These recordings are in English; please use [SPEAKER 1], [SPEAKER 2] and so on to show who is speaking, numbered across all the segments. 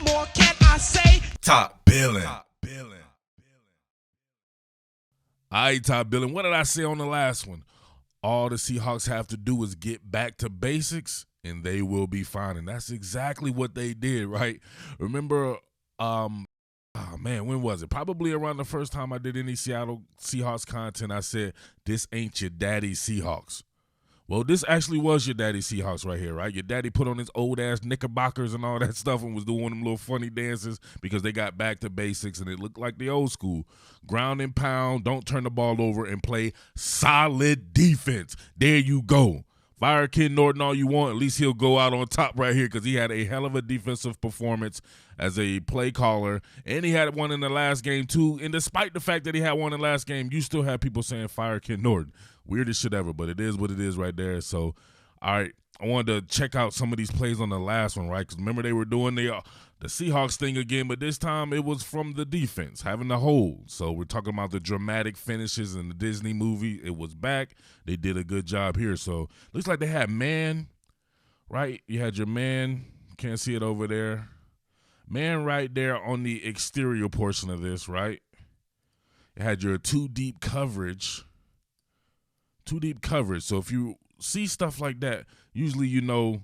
[SPEAKER 1] more can I say?
[SPEAKER 2] Top Billin. All right, Top Billin. What did I say on the last one? All the Seahawks have to do is get back to basics, and they will be fine. And that's exactly what they did, right? Remember, when was it? Probably around the first time I did any Seattle Seahawks content, I said, this ain't your daddy's Seahawks. Well, this actually was your daddy's Seahawks right here, right? Your daddy put on his old-ass knickerbockers and all that stuff and was doing them little funny dances because they got back to basics, and it looked like the old school. Ground and pound, don't turn the ball over, and play solid defense. There you go. Fire Ken Norton all you want. At least he'll go out on top right here because he had a hell of a defensive performance as a play caller, and he had one in the last game too. And despite the fact that he had one in the last game, you still have people saying fire Ken Norton. Weirdest shit ever, but it is what it is right there. So, all right, I wanted to check out some of these plays on the last one, right? Because remember they were doing the Seahawks thing again, but this time it was from the defense, having the hold. So we're talking about the dramatic finishes in the Disney movie. It was back. They did a good job here. So looks like they had man, right? You had your man. Can't see it over there. Man right there on the exterior portion of this, right? You had your two deep coverage. So if you see stuff like that, usually you know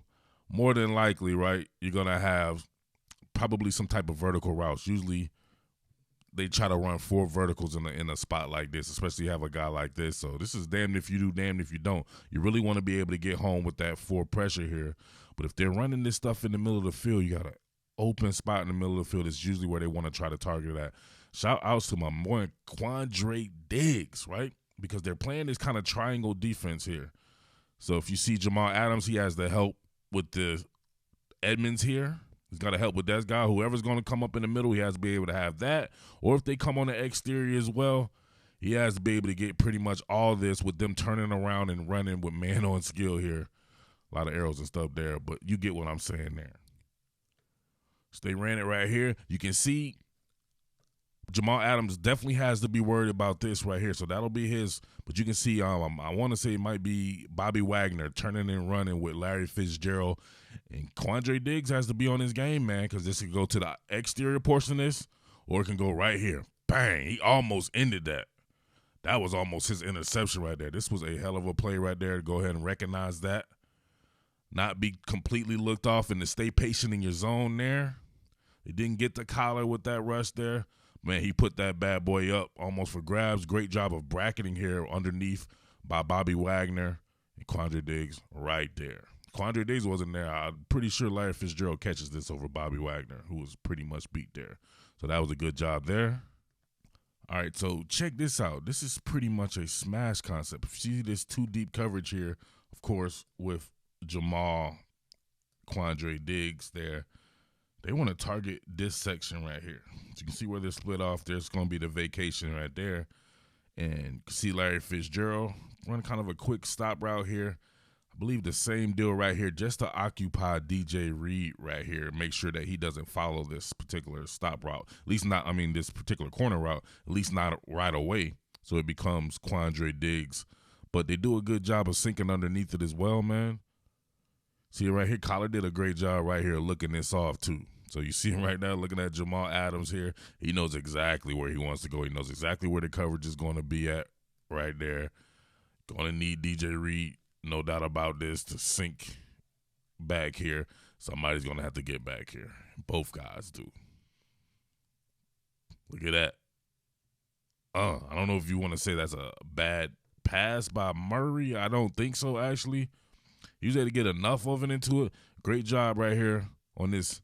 [SPEAKER 2] more than likely, right, you're going to have probably some type of vertical routes. Usually they try to run 4 verticals in a spot like this, especially you have a guy like this. So this is damned if you do, damned if you don't. You really want to be able to get home with that 4 pressure here. But if they're running this stuff in the middle of the field, you got an open spot in the middle of the field. It's usually where they want to try to target at. Shout outs to my boy Quandre Diggs, right? Because they're playing this kind of triangle defense here. So if you see Jamal Adams, he has the help with the Edmonds here. He's got to help with that guy. Whoever's going to come up in the middle, he has to be able to have that. Or if they come on the exterior as well, he has to be able to get pretty much all this with them turning around and running with man-on skill here. A lot of arrows and stuff there, but you get what I'm saying there. So they ran it right here. You can see Jamal Adams definitely has to be worried about this right here. So that'll be his. But you can see, I want to say it might be Bobby Wagner turning and running with Larry Fitzgerald. And Quandre Diggs has to be on his game, man, because this could go to the exterior portion of this, or it can go right here. Bang. He almost ended that. That was almost his interception right there. This was a hell of a play right there to go ahead and recognize that. Not be completely looked off and to stay patient in your zone there. They didn't get the collar with that rush there. Man, he put that bad boy up almost for grabs. Great job of bracketing here underneath by Bobby Wagner and Quandre Diggs right there. Quandre Diggs wasn't there. I'm pretty sure Larry Fitzgerald catches this over Bobby Wagner, who was pretty much beat there. So that was a good job there. All right, so check this out. This is pretty much a smash concept. If you see this 2 deep coverage here, of course, with Jamal, Quandre Diggs there, they want to target this section right here. So you can see where they're split off. There's going to be the vacation right there. And see Larry Fitzgerald run kind of a quick stop route here. I believe the same deal right here just to occupy DJ Reed right here. Make sure that he doesn't follow this particular stop route. At least not, this particular corner route, at least not right away. So it becomes Quandre Diggs. But they do a good job of sinking underneath it as well, man. See right here, Collar did a great job right here looking this off too. So you see him right now looking at Jamal Adams here. He knows exactly where he wants to go. He knows exactly where the coverage is going to be at right there. Going to need DJ Reed, no doubt about this, to sink back here. Somebody's going to have to get back here. Both guys do. Look at that. I don't know if you want to say that's a bad pass by Murray. I don't think so, actually. He was able to get enough of it into it. Great job right here on this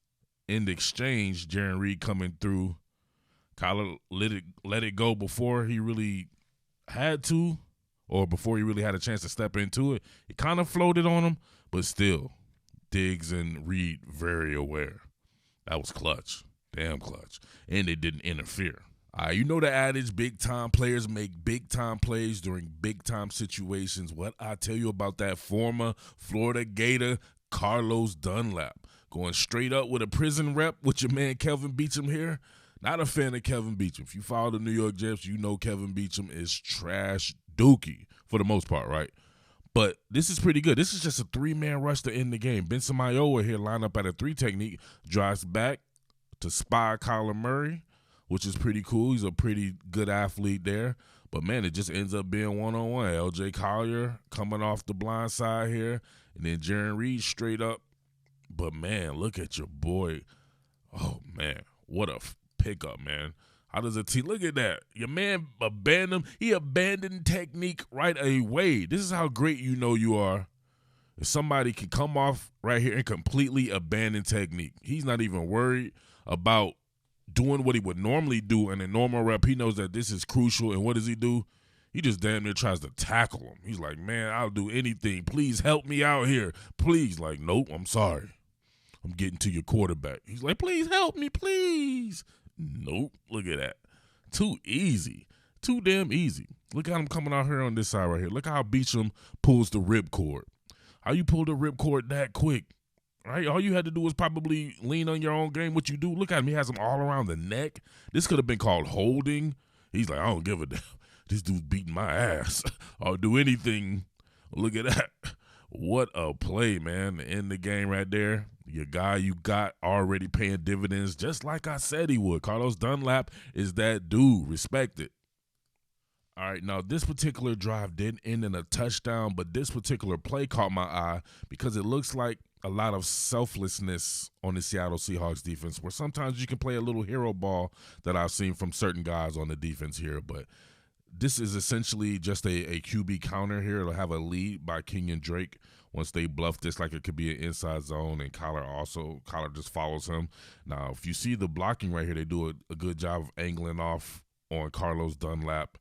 [SPEAKER 2] end exchange. Jaron Reed coming through. Kyler let it go before he really had to, or before he really had a chance to step into it. It kind of floated on him, but still, Diggs and Reed very aware. That was clutch. Damn clutch. And they didn't interfere. You know the adage, big-time players make big-time plays during big-time situations. What I tell you about that former Florida Gator, Carlos Dunlap, going straight up with a prison rep with your man Kelvin Beachum here. Not a fan of Kelvin Beachum. If you follow the New York Jets, you know Kelvin Beachum is trash dookie for the most part, right? But this is pretty good. This is just a 3-man rush to end the game. Benson Mayowa here lined up at a 3 technique, drives back, to spy Kyler Murray, which is pretty cool. He's a pretty good athlete there. But, man, it just ends up being one-on-one. L.J. Collier coming off the blind side here, and then Jarran Reed straight up. But, man, look at your boy. Oh, man, what a pickup, man. How does a team – look at that. Your man abandoned – he abandoned technique right away. This is how great you know you are. If somebody can come off right here and completely abandon technique. He's not even worried about doing what he would normally do in a normal rep. He knows that this is crucial, and what does he do? He just damn near tries to tackle him. He's like, man, I'll do anything. Please help me out here. Please. Like, nope, I'm sorry. I'm getting to your quarterback. He's like, please help me, please. Nope, look at that. Too easy. Too damn easy. Look at him coming out here on this side right here. Look how Beachum pulls the ripcord. How you pull the ripcord that quick? Right? All you had to do was probably lean on your own game. What you do, look at him. He has him all around the neck. This could have been called holding. He's like, I don't give a damn. This dude's beating my ass. I'll do anything. Look at that. What a play, man. To end the game right there. Your guy you got already paying dividends just like I said he would. Carlos Dunlap is that dude. Respect it. All right, now this particular drive didn't end in a touchdown, but this particular play caught my eye because it looks like a lot of selflessness on the Seattle Seahawks defense, where sometimes you can play a little hero ball that I've seen from certain guys on the defense here. But this is essentially just a QB counter here. It'll have a lead by Kenyon Drake once they bluff this like it could be an inside zone, and Kyler just follows him. Now, if you see the blocking right here, they do a good job of angling off on Carlos Dunlap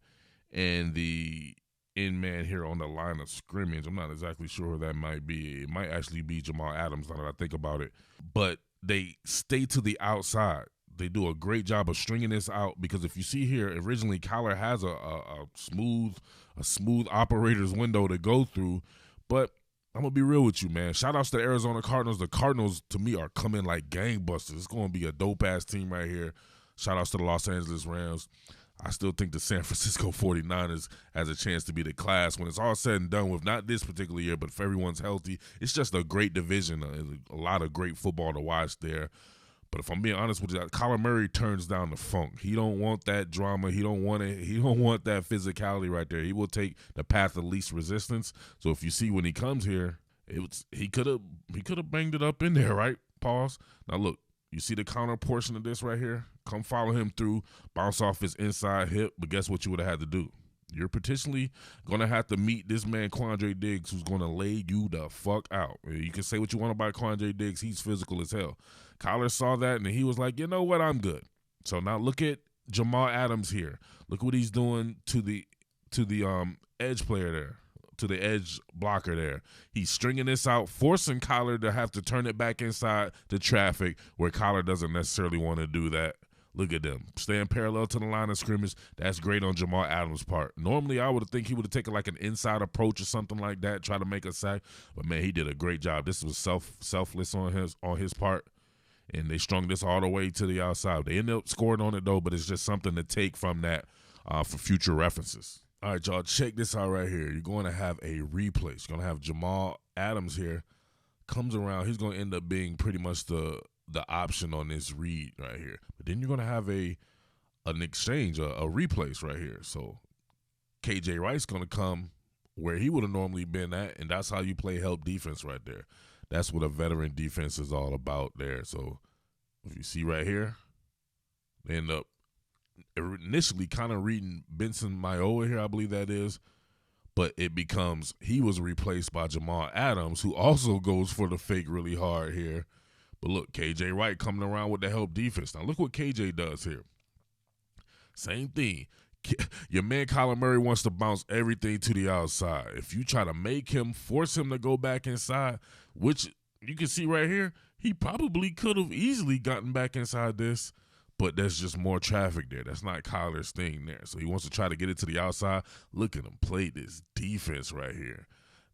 [SPEAKER 2] and the in man here on the line of scrimmage. I'm not exactly sure who that might be. It might actually be Jamal Adams now that I think about it. But they stay to the outside. They do a great job of stringing this out because if you see here, originally Kyler has a smooth operator's window to go through. But I'm going to be real with you, man. Shout-outs to the Arizona Cardinals. The Cardinals, to me, are coming like gangbusters. It's going to be a dope-ass team right here. Shout-outs to the Los Angeles Rams. I still think the San Francisco 49ers has a chance to be the class when it's all said and done with, not this particular year, but if everyone's healthy. It's just a great division, a lot of great football to watch there. But if I'm being honest with you, Kyler Murray turns down the funk. He don't want that drama. He don't want it. He don't want that physicality right there. He will take the path of least resistance. So if you see when he comes here, he could have banged it up in there, right? Pause. Now look. You see the counter portion of this right here? Come follow him through, bounce off his inside hip, but guess what you would have had to do? You're potentially going to have to meet this man, Quandre Diggs, who's going to lay you the fuck out. You can say what you want about Quandre Diggs. He's physical as hell. Kyler saw that, and he was like, you know what? I'm good. So now look at Jamal Adams here. Look what he's doing to the edge player there, to the edge blocker there. He's stringing this out, forcing Kyler to have to turn it back inside the traffic where Kyler doesn't necessarily want to do that. Look at them. Staying parallel to the line of scrimmage. That's great on Jamal Adams' part. Normally, I would think he would have taken like an inside approach or something like that, try to make a sack. But, man, he did a great job. This was selfless on his part, and they strung this all the way to the outside. They ended up scoring on it, though, but it's just something to take from that for future references. All right, y'all, check this out right here. You're going to have a replay. You're going to have Jamal Adams here. Comes around. He's going to end up being pretty much the option on this read right here. But then you're going to have an exchange, a replace right here. So KJ Wright's going to come where he would have normally been at, and that's how you play help defense right there. That's what a veteran defense is all about there. So if you see right here, they end up initially kind of reading Benson Mayowa here, I believe that is, but it becomes he was replaced by Jamal Adams, who also goes for the fake really hard here. But look, KJ Wright coming around with the help defense. Now look what KJ does here. Same thing. Your man Kyler Murray wants to bounce everything to the outside. If you try to make him, force him to go back inside, which you can see right here, he probably could have easily gotten back inside this, but there's just more traffic there. That's not Kyler's thing there. So he wants to try to get it to the outside. Look at him play this defense right here.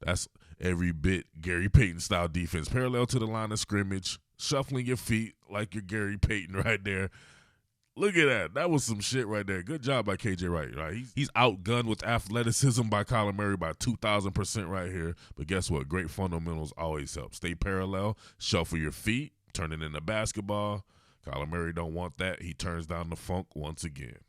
[SPEAKER 2] That's every bit Gary Payton-style defense. Parallel to the line of scrimmage, shuffling your feet like you're Gary Payton right there. Look at that. That was some shit right there. Good job by KJ Wright. Right? He's outgunned with athleticism by Kyler Murray by 2,000% right here. But guess what? Great fundamentals always help. Stay parallel, shuffle your feet, turn it into basketball. Kyler Murray don't want that. He turns down the funk once again.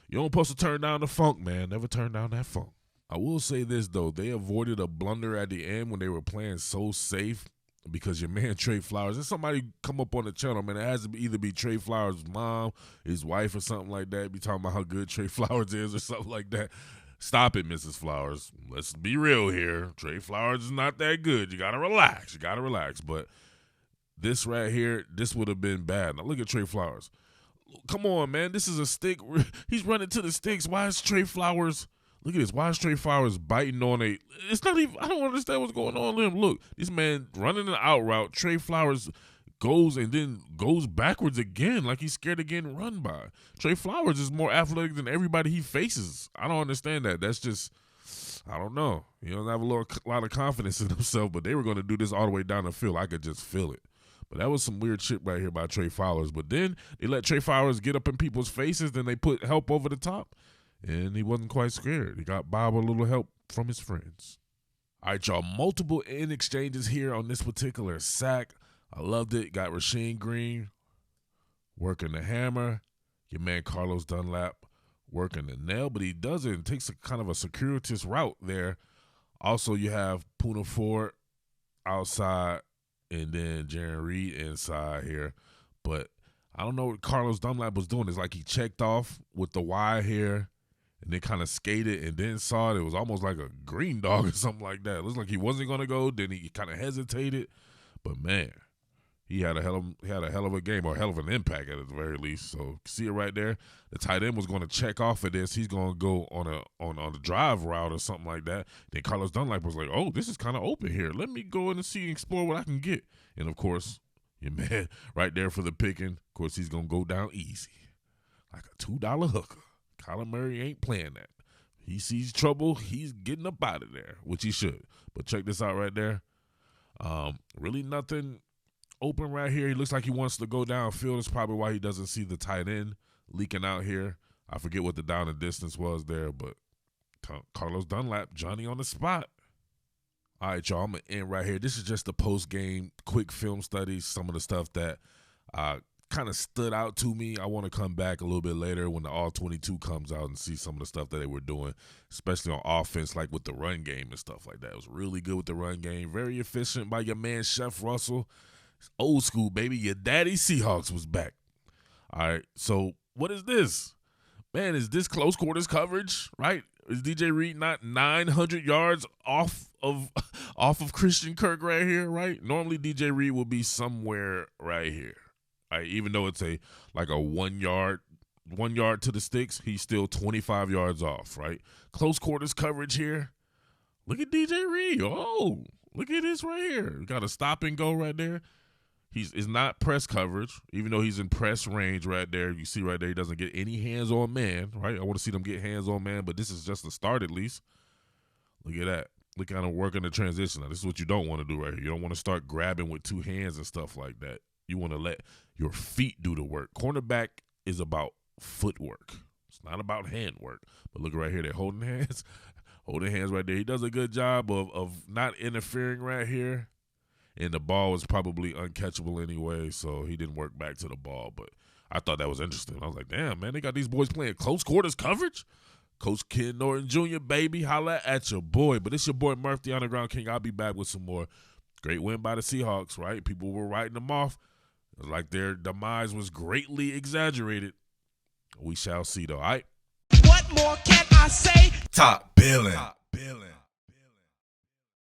[SPEAKER 2] You don't supposed to turn down the funk, man. Never turn down that funk. I will say this, though. They avoided a blunder at the end when they were playing so safe because your man Trey Flowers, and somebody come up on the channel, man, it has to either be Trey Flowers' mom, his wife, or something like that. Be talking about how good Trey Flowers is or something like that. Stop it, Mrs. Flowers. Let's be real here. Trey Flowers is not that good. You got to relax. But this right here, this would have been bad. Now, look at Trey Flowers. Come on, man. This is a stick. He's running to the sticks. Why is Trey Flowers – look at this. Why is Trey Flowers biting on a – it's not even – I don't understand what's going on with him. Look, this man running an out route. Trey Flowers goes and then goes backwards again like he's scared of getting run by. Trey Flowers is more athletic than everybody he faces. I don't understand that. That's just – I don't know. He doesn't have a lot of confidence in himself, but they were going to do this all the way down the field. I could just feel it. But that was some weird shit right here by Trey Flowers. But then they let Trey Flowers get up in people's faces. Then they put help over the top. And he wasn't quite scared. He got by with a little help from his friends. All right, y'all. Multiple in exchanges here on this particular sack. I loved it. Got Rasheem Green working the hammer. Your man Carlos Dunlap working the nail. But he doesn't. Takes a kind of a circuitous route there. Also, you have Poona Ford outside. And then Jarran Reed inside here. But I don't know what Carlos Dunlap was doing. It's like he checked off with the Y here and then kind of skated and then saw it. It was almost like a green dog or something like that. It looks like he wasn't going to go. Then he kind of hesitated. But, man, he had a hell of a game or a hell of an impact at the very least. So, see it right there. The tight end was going to check off of this. He's going to go on a drive route or something like that. Then Carlos Dunlap was like, oh, this is kind of open here. Let me go in and see and explore what I can get. And, of course, your man right there for the picking. Of course, he's going to go down easy. Like a $2 hooker. Kyler Murray ain't playing that. He sees trouble. He's getting up out of there, which he should. But check this out right there. Really nothing open right here. He looks like he wants to go downfield. That's probably why he doesn't see the tight end leaking out here. I forget what the down and distance was there, but Carlos Dunlap, Johnny on the spot. All right, y'all, I'm going to end right here. This is just the post-game quick film study, some of the stuff that kind of stood out to me. I want to come back a little bit later when the All-22 comes out and see some of the stuff that they were doing, especially on offense, like with the run game and stuff like that. It was really good with the run game. Very efficient by your man, Chef Russell. Old school, baby. Your daddy Seahawks was back. All right, so what is this? Man, is this close quarters coverage, right? Is DJ Reed not 900 yards off of Christian Kirk right here, right? Normally DJ Reed will be somewhere right here. Right? Even though it's like a 1 yard to the sticks, he's still 25 yards off, right? Close quarters coverage here. Look at DJ Reed. Oh, look at this right here. Got a stop and go right there. It's not press coverage, even though he's in press range right there. You see right there, he doesn't get any hands-on man, right? I want to see them get hands-on man, but this is just the start at least. Look at that. Look at him working the transition. Now, this is what you don't want to do right here. You don't want to start grabbing with two hands and stuff like that. You want to let your feet do the work. Cornerback is about footwork. It's not about hand work. But look right here. They're holding hands. Holding hands right there. He does a good job of not interfering right here. And the ball was probably uncatchable anyway, so he didn't work back to the ball. But I thought that was interesting. I was like, damn, man, they got these boys playing close quarters coverage? Coach Ken Norton Jr., baby, holla at your boy. But it's your boy Murph, the Underground King. I'll be back with some more. Great win by the Seahawks, right? People were writing them off. It was like their demise was greatly exaggerated. We shall see, though, all right?
[SPEAKER 1] What more can I say?
[SPEAKER 2] Top Billin.